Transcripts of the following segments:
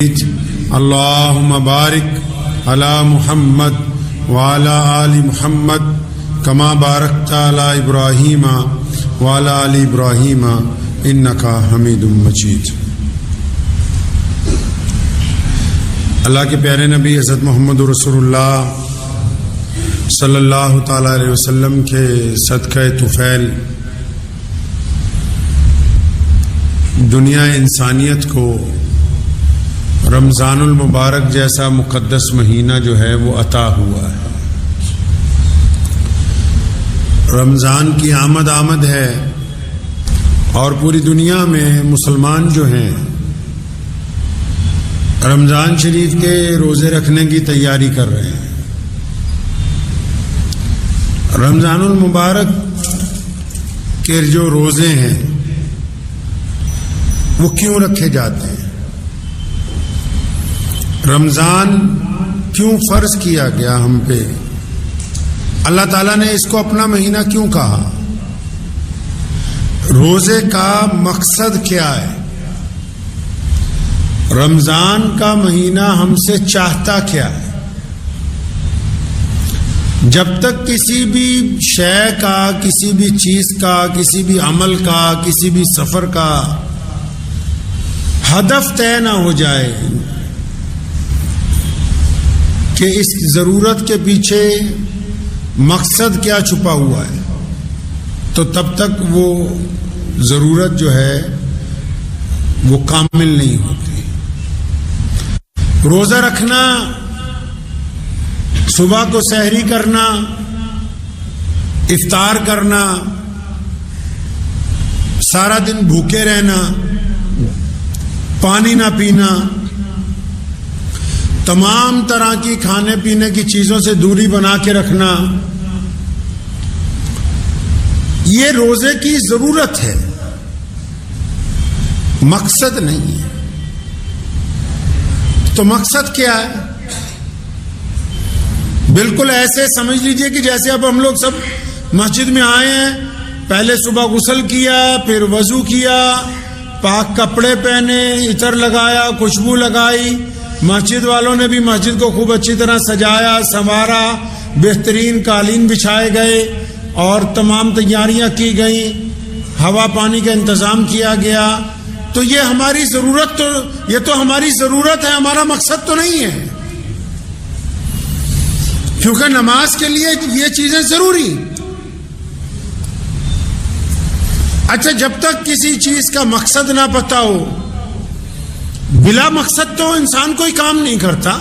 اللهم بارك على محمد وعلى آل محمد كما باركت على إبراهيم وعلى آل إبراهيم إنك حميد مجيد۔ اللہ کے پیارے نبی حضرت محمد رسول اللہ صلی اللہ تعالی علیہ وسلم کے صدقہ طفیل دنیا انسانیت کو رمضان المبارک جیسا مقدس مہینہ جو ہے وہ عطا ہوا ہے۔ رمضان کی آمد ہے اور پوری دنیا میں مسلمان جو ہیں رمضان شریف کے روزے رکھنے کی تیاری کر رہے ہیں۔ رمضان المبارک کے جو روزے ہیں وہ کیوں رکھے جاتے ہیں؟ رمضان کیوں فرض کیا گیا ہم پہ؟ اللہ تعالیٰ نے اس کو اپنا مہینہ کیوں کہا؟ روزے کا مقصد کیا ہے؟ رمضان کا مہینہ ہم سے چاہتا کیا ہے؟ جب تک کسی بھی شے کا، کسی بھی چیز کا، کسی بھی عمل کا، کسی بھی سفر کا ہدف طے نہ ہو جائے کہ اس ضرورت کے پیچھے مقصد کیا چھپا ہوا ہے، تو تب تک وہ ضرورت جو ہے وہ کامل نہیں ہوتی۔ روزہ رکھنا، صبح کو سحری کرنا، افطار کرنا، سارا دن بھوکے رہنا، پانی نہ پینا، تمام طرح کی کھانے پینے کی چیزوں سے دوری بنا کے رکھنا، یہ روزے کی ضرورت ہے، مقصد نہیں ہے۔ تو مقصد کیا ہے؟ بالکل ایسے سمجھ لیجئے کہ جیسے اب ہم لوگ سب مسجد میں آئے ہیں، پہلے صبح غسل کیا، پھر وضو کیا، پاک کپڑے پہنے، عطر لگایا، خوشبو لگائی، مسجد والوں نے بھی مسجد کو خوب اچھی طرح سجایا، سنوارا، بہترین قالین بچھائے گئے اور تمام تیاریاں کی گئیں، ہوا پانی کا انتظام کیا گیا۔ تو یہ ہماری ضرورت، یہ تو ہماری ضرورت ہے، ہمارا مقصد تو نہیں ہے، کیونکہ نماز کے لیے یہ چیزیں ضروری۔ اچھا، جب تک کسی چیز کا مقصد نہ پتا ہو، بلا مقصد تو انسان کوئی کام نہیں کرتا،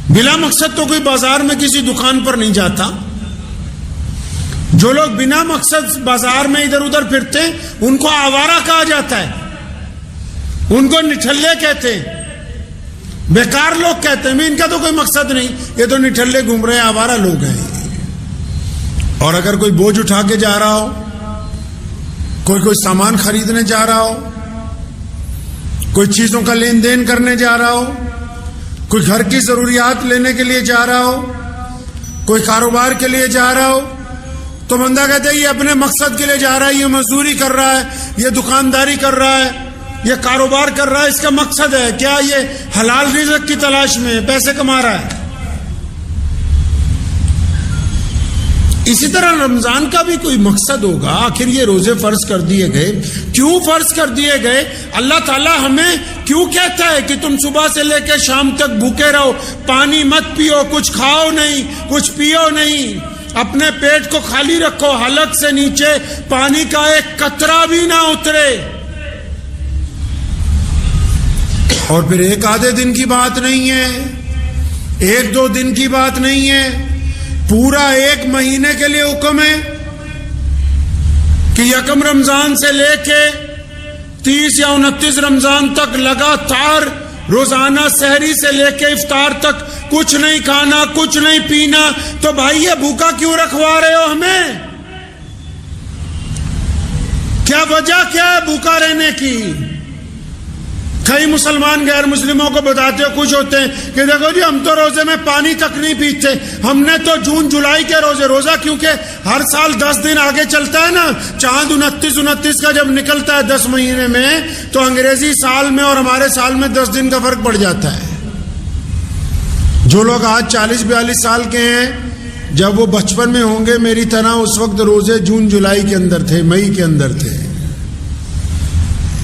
بلا مقصد تو کوئی بازار میں کسی دکان پر نہیں جاتا۔ جو لوگ بنا مقصد بازار میں ادھر ادھر پھرتے ہیں ان کو آوارہ کہا جاتا ہے، ان کو نٹھلے کہتے ہیں، بیکار لوگ کہتے ہیں، ان کا تو کوئی مقصد نہیں، یہ تو نٹھلے گھوم رہے ہیں، آوارہ لوگ ہیں۔ اور اگر کوئی بوجھ اٹھا کے جا رہا ہو، کوئی سامان خریدنے جا رہا ہو، کوئی چیزوں کا لین دین کرنے جا رہا ہو، کوئی گھر کی ضروریات لینے کے لیے جا رہا ہو، کوئی کاروبار کے لیے جا رہا ہو، تو بندہ کہتا ہے یہ اپنے مقصد کے لیے جا رہا ہے، یہ مزدوری کر رہا ہے، یہ دکانداری کر رہا ہے، یہ کاروبار کر رہا ہے، اس کا مقصد ہے کیا؟ یہ حلال رزق کی تلاش میں پیسے کما رہا ہے۔ اسی طرح رمضان کا بھی کوئی مقصد ہوگا۔ آخر یہ روزے فرض کر دیے گئے، کیوں فرض کر دیے گئے؟ اللہ تعالیٰ ہمیں کیوں کہتا ہے کہ تم صبح سے لے کے شام تک بھوکے رہو، پانی مت پیو، کچھ کھاؤ نہیں، کچھ پیو نہیں، اپنے پیٹ کو خالی رکھو، حلق سے نیچے پانی کا ایک قطرہ بھی نہ اترے۔ اور پھر ایک آدھے دن کی بات نہیں ہے، ایک دو دن کی بات نہیں ہے، پورا ایک مہینے کے لیے حکم ہے کہ یکم رمضان سے لے کے 30 یا 29 رمضان تک لگاتار روزانہ سحری سے لے کے افطار تک کچھ نہیں کھانا، کچھ نہیں پینا۔ تو بھائی یہ بھوکا کیوں رکھوا رہے ہو ہمیں؟ کیا وجہ کیا ہے بھوکا رہنے کی؟ کئی مسلمان غیر مسلموں کو بتاتے ہوئے خوش ہوتے ہیں کہ دیکھو جی ہم تو روزے میں پانی تک نہیں پیتے، ہم نے تو جون جولائی کے روزہ کیونکہ ہر سال 10 دن آگے چلتا ہے نا، چاند 29 کا جب نکلتا ہے 10 مہینے میں، تو انگریزی سال میں اور ہمارے سال میں 10 دن کا فرق پڑ جاتا ہے۔ جو لوگ آج 40-42 سال کے ہیں، جب وہ بچپن میں ہوں گے میری طرح، اس وقت روزے جون جولائی کے اندر تھے، مئی کے اندر تھے۔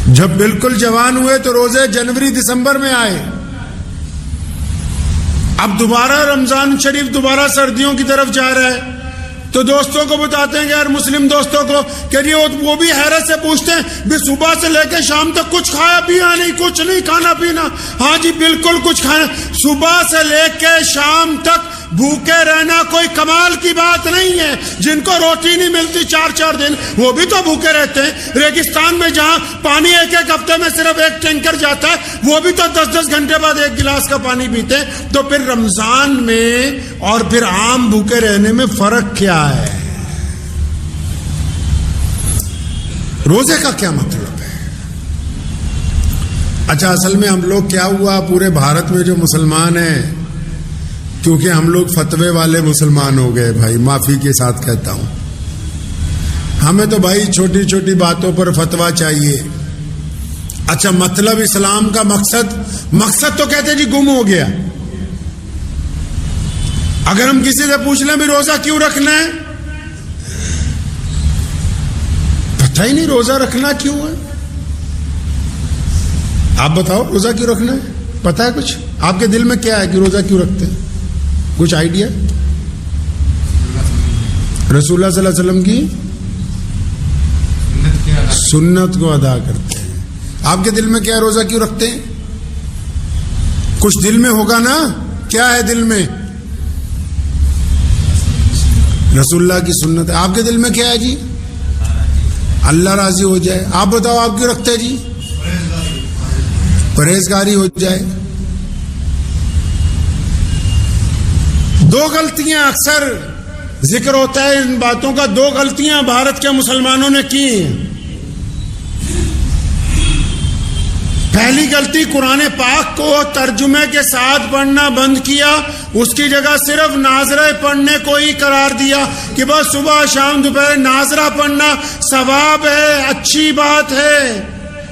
جب بالکل جوان ہوئے تو روزے جنوری دسمبر میں آئے۔ اب دوبارہ رمضان شریف دوبارہ سردیوں کی طرف جا رہا ہے، تو دوستوں کو بتاتے ہیں غیر مسلم دوستوں کو کہ جی وہ بھی حیرت سے پوچھتے ہیں بھی صبح سے لے کے شام تک کچھ کھایا پیا نہیں؟ کچھ نہیں کھانا پینا؟ ہاں جی بالکل کچھ کھانا۔ صبح سے لے کے شام تک بھوکے رہنا کوئی کمال کی بات نہیں ہے۔ جن کو روٹی نہیں ملتی 4 دن، وہ بھی تو بھوکے رہتے ہیں۔ ریگستان میں جہاں پانی ایک ہفتے میں صرف 1 ٹینکر جاتا ہے، وہ بھی تو 10 گھنٹے بعد 1 گلاس کا پانی پیتے ہیں۔ تو پھر رمضان میں اور پھر عام بھوکے رہنے میں فرق کیا ہے؟ روزے کا کیا مطلب ہے؟ اچھا، اصل میں ہم لوگ کیا ہوا، پورے بھارت میں جو مسلمان ہیں، کیونکہ ہم لوگ فتوے والے مسلمان ہو گئے بھائی، معافی کے ساتھ کہتا ہوں، ہمیں تو بھائی چھوٹی چھوٹی باتوں پر فتویٰ چاہیے۔ اچھا، مطلب اسلام کا مقصد تو کہتے ہیں جی گم ہو گیا۔ اگر ہم کسی سے پوچھ لیں بھی روزہ کیوں رکھنا ہے، پتہ ہی نہیں روزہ رکھنا کیوں ہے۔ آپ بتاؤ روزہ کیوں رکھنا ہے؟ پتہ ہے کچھ؟ آپ کے دل میں کیا ہے کہ روزہ کیوں رکھتے ہیں؟ کچھ آئیڈیا؟ رسول اللہ صلی اللہ علیہ وسلم کی سنت کو ادا کرتے ہیں۔ آپ کے دل میں کیا ہے، روزہ کیوں رکھتے ہیں؟ کچھ دل میں ہوگا نا، کیا ہے دل میں؟ رسول اللہ کی سنت ہے۔ آپ کے دل میں کیا ہے جی؟ اللہ راضی ہو جائے۔ آپ بتاؤ آپ کیوں رکھتے ہیں جی؟ پرہیزگاری ہو جائے۔ 2 غلطیاں اکثر ذکر ہوتا ہے ان باتوں کا، 2 غلطیاں بھارت کے مسلمانوں نے کی ہیں۔ پہلی غلطی، قرآن پاک کو ترجمے کے ساتھ پڑھنا بند کیا، اس کی جگہ صرف ناظرہ پڑھنے کو ہی قرار دیا کہ بس صبح شام دوپہر ناظرہ پڑھنا ثواب ہے، اچھی بات ہے،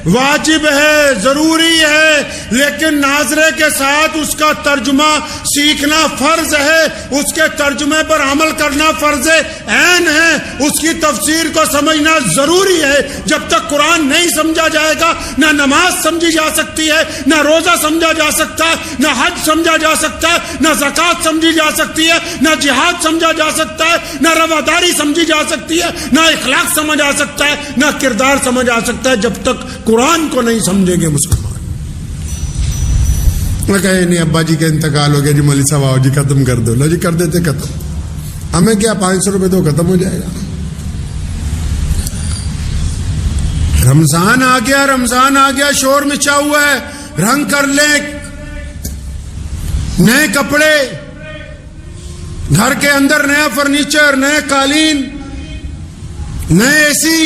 واجب ہے، ضروری ہے، لیکن ناظرے کے ساتھ اس کا ترجمہ سیکھنا فرض ہے، اس کے ترجمے پر عمل کرنا فرض عین ہے، اس کی تفسیر کو سمجھنا ضروری ہے۔ جب تک قرآن نہیں سمجھا جائے گا، نہ نماز سمجھی جا سکتی ہے، نہ روزہ سمجھا جا سکتا ہے، نہ حج سمجھا جا سکتا ہے، نہ زکوٰۃ سمجھی جا سکتی ہے، نہ جہاد سمجھا جا سکتا ہے، نہ رواداری سمجھی جا سکتی ہے، نہ اخلاق سمجھ آ سکتا ہے، نہ کردار سمجھ آ سکتا ہے، جب تک قرآن کو نہیں سمجھیں گے مسلمان۔ میں کہے نہیں ابا جی کا انتقال ہو گیا جی، مولوی صاحب آؤ جی ختم کر دو، لو جی کر دیتے ختم، ہمیں کیا 500 روپے دو ختم ہو جائے گا۔ رمضان آ گیا، شور مچا ہوا ہے، رنگ کر لیں، نئے کپڑے، گھر کے اندر نیا فرنیچر، نئے قالین، نئے اے سی،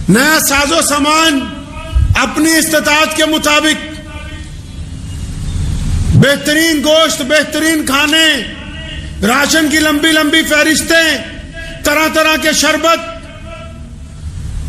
نیا ساز و سامان، اپنی استطاعت کے مطابق بہترین گوشت، بہترین کھانے، راشن کی لمبی لمبی فہرستیں، طرح طرح کے شربت،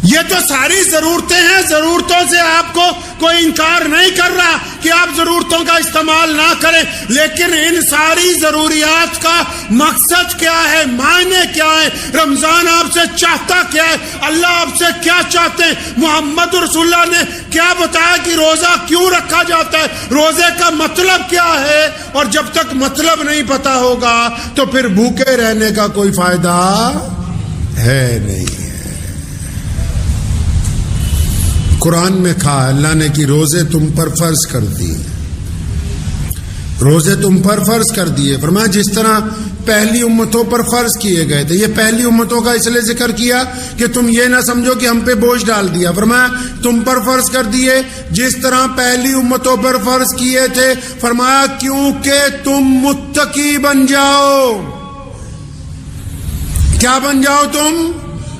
یہ تو ساری ضرورتیں ہیں۔ ضرورتوں سے آپ کو کوئی انکار نہیں کر رہا کہ آپ ضرورتوں کا استعمال نہ کریں، لیکن ان ساری ضروریات کا مقصد کیا ہے، معنی کیا ہے، رمضان آپ سے چاہتا کیا ہے، اللہ آپ سے کیا چاہتے ہیں، محمد رسول اللہ نے کیا بتایا کہ روزہ کیوں رکھا جاتا ہے، روزے کا مطلب کیا ہے۔ اور جب تک مطلب نہیں پتا ہوگا تو پھر بھوکے رہنے کا کوئی فائدہ ہے نہیں۔ قرآن میں کہا اللہ نے کہ روزے تم پر فرض کر دیے، روزے تم پر فرض کر دیے، فرمایا جس طرح پہلی امتوں پر فرض کیے گئے تھے۔ یہ پہلی امتوں کا اس لیے ذکر کیا کہ تم یہ نہ سمجھو کہ ہم پہ بوجھ ڈال دیا، فرمایا تم پر فرض کر دیے جس طرح پہلی امتوں پر فرض کیے تھے، فرمایا کیونکہ تم متقی بن جاؤ۔ کیا بن جاؤ تم؟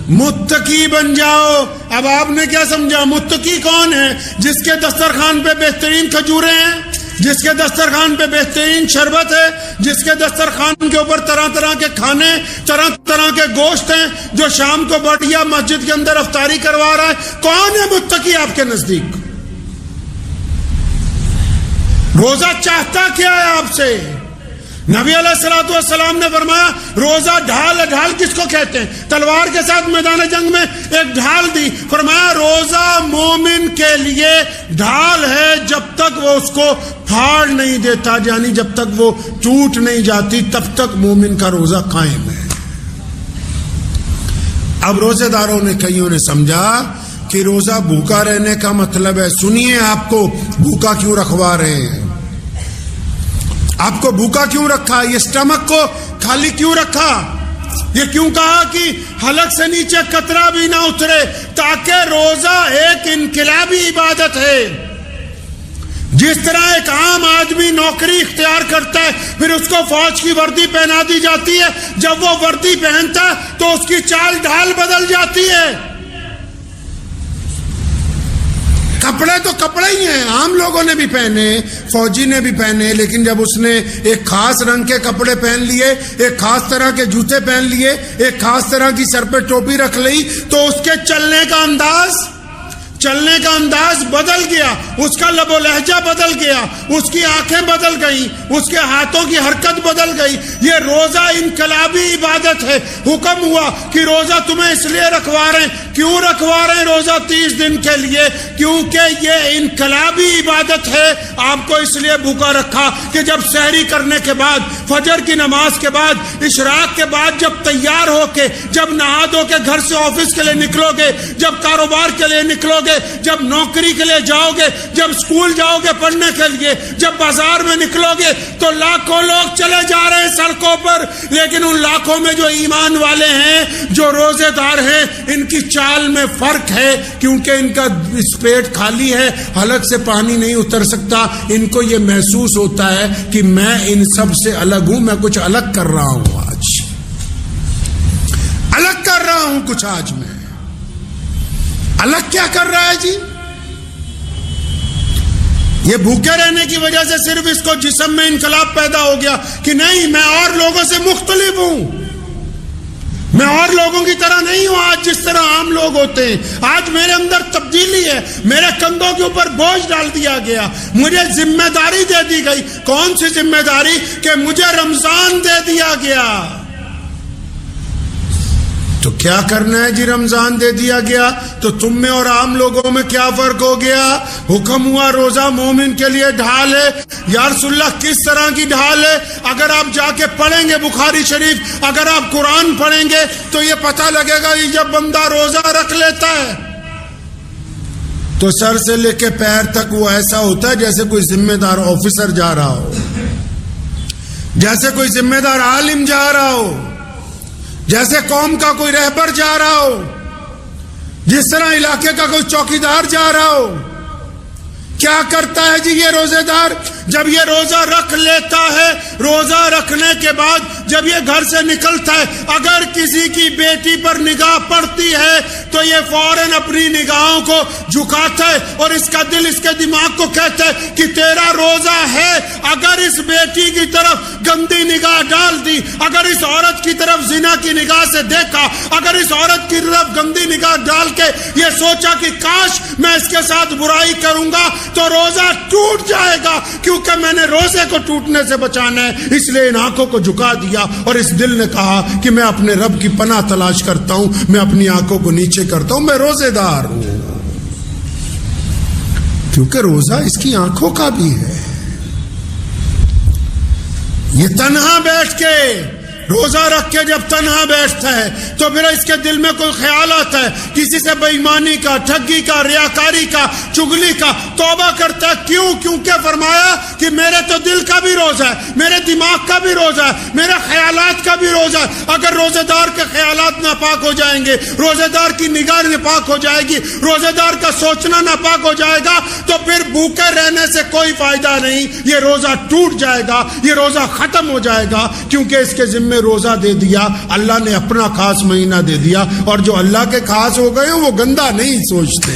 متقی بن جاؤ. اب آپ نے کیا سمجھا؟ متقی کون ہے؟ جس کے دسترخوان پہ بہترین کھجوریں ہیں، جس کے دسترخوان پہ بہترین شربت ہے، جس کے دسترخوان کے اوپر طرح طرح کے کھانے، طرح طرح کے گوشت ہیں، جو شام کو بڑھیا مسجد کے اندر افطاری کروا رہا ہے. کون ہے متقی آپ کے نزدیک؟ روزہ چاہتا کیا ہے آپ سے؟ نبی علیہ الصلوۃ والسلام نے فرمایا روزہ ڈھال ہے. ڈھال کس کو کہتے ہیں؟ تلوار کے ساتھ میدان جنگ میں ایک ڈھال دی. فرمایا روزہ مومن کے لیے ڈھال ہے جب تک وہ اس کو پھاڑ نہیں دیتا، یعنی جب تک وہ ٹوٹ نہیں جاتی تب تک مومن کا روزہ قائم ہے. اب روزے داروں نے کئیوں نے سمجھا کہ روزہ بھوکا رہنے کا مطلب ہے. سنیے، آپ کو بھوکا کیوں رکھوا رہے ہیں؟ آپ کو بھوکا کیوں رکھا؟ یہ اسٹمک کو خالی کیوں رکھا؟ یہ کیوں کہا کہ حلق سے نیچے قطرہ بھی نہ اترے؟ تاکہ روزہ ایک انقلابی عبادت ہے. جس طرح ایک عام آدمی نوکری اختیار کرتا ہے، پھر اس کو فوج کی وردی پہنا دی جاتی ہے، جب وہ وردی پہنتا ہے تو اس کی چال ڈھال بدل جاتی ہے. کپڑے تو کپڑے ہی ہیں، عام لوگوں نے بھی پہنے، فوجی نے بھی پہنے، لیکن جب اس نے ایک خاص رنگ کے کپڑے پہن لیے، ایک خاص طرح کے جوتے پہن لیے، ایک خاص طرح کی سر پہ ٹوپی رکھ لی، تو اس کے چلنے کا انداز بدل گیا، اس کا لب و لہجہ بدل گیا، اس کی آنکھیں بدل گئیں، اس کے ہاتھوں کی حرکت بدل گئی. یہ روزہ انقلابی عبادت ہے. حکم ہوا کہ روزہ تمہیں اس لیے رکھوا رہے ہیں. کیوں رکھوا رہے ہیں روزہ 30 دن کے لیے؟ کیونکہ یہ انقلابی عبادت ہے. آپ کو اس لیے بھوکا رکھا کہ جب سحری کرنے کے بعد، فجر کی نماز کے بعد، اشراق کے بعد جب تیار ہو کے، جب نہا دھو کے گھر سے آفس کے لیے نکلو گے، جب کاروبار کے لیے نکلو گے، جب نوکری کے لیے جاؤ گے، جب اسکول جاؤ گے پڑھنے کے لیے، جب بازار میں نکلو گے، تو لاکھوں لوگ چلے جا رہے ہیں سڑکوں پر، لیکن ان لاکھوں میں جو ایمان والے ہیں، جو روزے دار ہیں، ان کی چال میں فرق ہے، کیونکہ ان کا پیٹ خالی ہے، حلق سے پانی نہیں اتر سکتا. ان کو یہ محسوس ہوتا ہے کہ میں ان سب سے الگ ہوں، میں کچھ الگ کر رہا ہوں، آج الگ کر رہا ہوں کچھ. آج میں الگ کیا کر رہا ہے جی؟ یہ بھوکے رہنے کی وجہ سے صرف اس کو جسم میں انقلاب پیدا ہو گیا کہ نہیں، میں اور لوگوں سے مختلف ہوں، میں اور لوگوں کی طرح نہیں ہوں آج جس طرح عام لوگ ہوتے ہیں. آج میرے اندر تبدیلی ہے، میرے کندھوں کے اوپر بوجھ ڈال دیا گیا، مجھے ذمہ داری دے دی گئی. کون سی ذمہ داری؟ کہ مجھے رمضان دے دیا گیا. تو کیا کرنا ہے جی؟ رمضان دے دیا گیا تو تم میں اور عام لوگوں میں کیا فرق ہو گیا؟ حکم ہوا روزہ مومن کے لیے ڈھال ہے. یا رسول اللہ کس طرح کی ڈھال ہے؟ اگر آپ جا کے پڑھیں گے بخاری شریف، اگر آپ قرآن پڑھیں گے تو یہ پتہ لگے گا کہ جب بندہ روزہ رکھ لیتا ہے تو سر سے لے کے پیر تک وہ ایسا ہوتا ہے جیسے کوئی ذمہ دار آفیسر جا رہا ہو، جیسے کوئی ذمہ دار عالم جا رہا ہو، جیسے قوم کا کوئی رہبر جا رہا ہو، جس طرح علاقے کا کوئی چوکیدار جا رہا ہو. کیا کرتا ہے جی یہ روزے دار؟ جب یہ روزہ رکھ لیتا ہے، روزہ رکھنے کے بعد جب یہ گھر سے نکلتا ہے، اگر کسی کی بیٹی پر نگاہ پڑتی ہے تو یہ فوراً اپنی نگاہوں کو جھکاتا ہے اور اس کا دل اس کے دماغ کو کہتا ہے کہ تیرا روزہ ہے. اگر اس بیٹی کی طرف گندی نگاہ ڈال دی، اگر اس عورت کی طرف زنا کی نگاہ سے دیکھا، اگر اس عورت کی طرف گندی نگاہ ڈال کے یہ سوچا کہ کاش میں اس کے ساتھ برائی کروں گا، تو روزہ ٹوٹ جائے گا. کیونکہ میں نے روزے کو ٹوٹنے سے بچانا ہے، اس لیے ان آنکھوں کو جھکا دیا اور اس دل نے کہا کہ میں اپنے رب کی پناہ تلاش کرتا ہوں، میں اپنی آنکھوں کو نیچے کرتا ہوں، میں روزے دار ہوں. کیونکہ روزہ اس کی آنکھوں کا بھی ہے. یہ تنہا بیٹھ کے روزہ رکھ کے جب تنہا بیٹھتا ہے تو پھر اس کے دل میں کوئی خیال آتا ہے کسی سے بے ایمانی کا، ٹھگی کا، ریاکاری کا، چگلی کا، توبہ کرتا ہے. کیوں؟ کیونکہ فرمایا کہ میرے تو دل کا بھی روزہ ہے، میرے دماغ کا بھی روزہ ہے، میرے خیالات کا بھی روزہ ہے. اگر روزے دار کے خیالات ناپاک ہو جائیں گے، روزے دار کی نگاہ ناپاک ہو جائے گی، روزے دار کا سوچنا ناپاک ہو جائے گا، تو پھر بھوکے رہنے سے کوئی فائدہ نہیں. یہ روزہ ٹوٹ جائے گا، یہ روزہ ختم ہو جائے گا، کیونکہ اس کے ذمہ ہمیں روزہ دے دیا، اللہ نے اپنا خاص مہینہ دے دیا، اور جو اللہ کے خاص ہو گئے وہ گندا نہیں سوچتے۔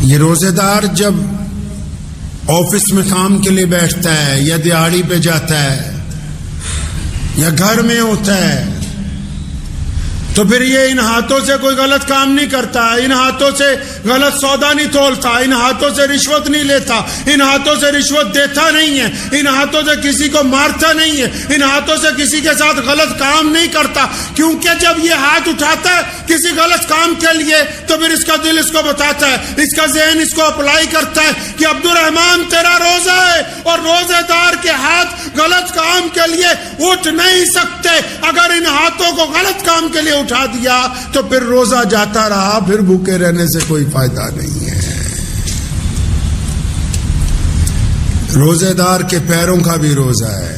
یہ روزے دار جب آفس میں کام کے لیے بیٹھتا ہے یا دیہاڑی پہ جاتا ہے یا گھر میں ہوتا ہے تو پھر یہ ان ہاتھوں سے کوئی غلط کام نہیں کرتا، ان ہاتھوں سے غلط سودا نہیں تولتا، ان ہاتھوں سے رشوت نہیں لیتا، ان ہاتھوں سے رشوت دیتا نہیں ہے، ان ہاتھوں سے کسی کو مارتا نہیں ہے، ان ہاتھوں سے کسی کے ساتھ غلط کام نہیں کرتا، کیونکہ جب یہ ہاتھ اٹھاتا ہے کسی غلط کام کے لیے تو پھر اس کا دل اس کو بتاتا ہے، اس کا ذہن اس کو اپلائی کرتا ہے کہ عبد الرحمان تیرا روزہ ہے، اور روزے دار کے ہاتھ غلط کام کے لیے اٹھ نہیں سکتے۔ اگر ان ہاتھوں کو غلط کام کے لیے اٹھا دیا تو پھر روزہ جاتا رہا، پھر بھوکے رہنے سے کوئی فائدہ نہیں ہے۔ روزے دار کے پیروں کا بھی روزہ ہے،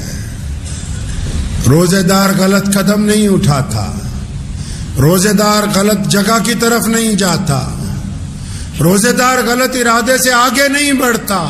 روزے دار غلط قدم نہیں اٹھاتا، روزے دار غلط جگہ کی طرف نہیں جاتا، روزے دار غلط ارادے سے آگے نہیں بڑھتا،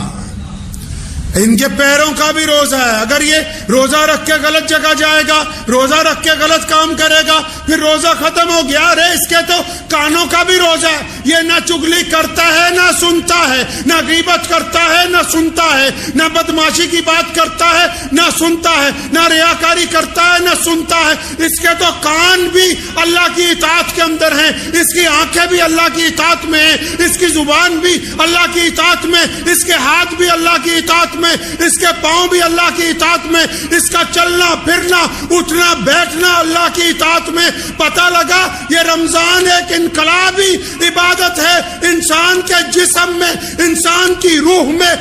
ان کے پیروں کا بھی روزہ ہے۔ اگر یہ روزہ رکھ کے غلط جگہ جائے گا، روزہ رکھ کے غلط کام کرے گا، پھر روزہ ختم ہو گیا۔ ارے اس کے تو کانوں کا بھی روزہ ہے، یہ نہ چگلی کرتا ہے نہ سنتا ہے، نہ غیبت کرتا ہے نہ سنتا ہے، نہ بدماشی کی بات کرتا ہے نہ سنتا ہے، نہ ریاکاری کرتا ہے نہ سنتا ہے۔ اس کے تو کان بھی اللہ کی اطاعت کے اندر ہیں، اس کی آنکھیں بھی اللہ کی اطاعت میں ہیں، اس کی زبان بھی اللہ کی اطاعت میں، اس کے ہاتھ بھی اللہ کی اطاعت میں، اس کے پاؤں بھی اللہ کی اطاعت میں، اس کا چلنا پھرنا اٹھنا بیٹھنا اللہ کی اطاعت میں۔ پتہ لگا یہ رمضان ایک انقلابی عبادت ہے، انسان کے جسم میں، انسان کی روح میں